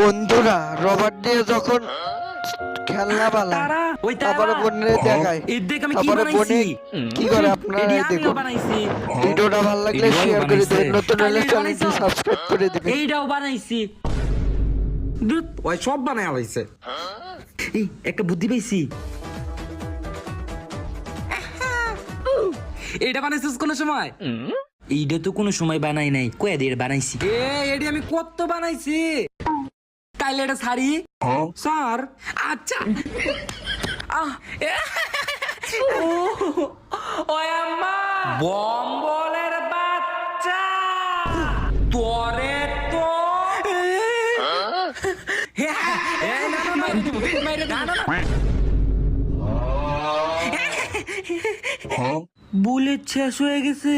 বন্ধুরা রবার দিয়ে যখন খেলনা বানায় তারা ওই তারপরে বোনের দেখায় এই দেখ আমি কি তারপরে বানাইছি বোনে কি করে আপনারা এডি আমিও দেখুন। বানাইছি ভিডিওটা ভালো লাগলে এডিও শেয়ার করে বানাইছে। দিবেন, নতুন হলে তাইলে চ্যানেলটি বানাইছো? সাবস্ক্রাইব করে দিবেন। এইটাও বানাইছি ধুৎ, ওই সব বানায় আলাইছে। এই একটা বুদ্ধি পাইছি। এইটা বানাইছিস কোন সময়? এইটা তো কোনো সময় বানাই নাই, কয়ে দিয়ে বানাইছি। এডি আমি কত বানাইছি। তাইলে এটা ছাড়ি স্যার। আচ্ছা ওই আম্মা বম্বলের বাচ্চা তোরে তো বুলেট শেষ হয়ে গেছে।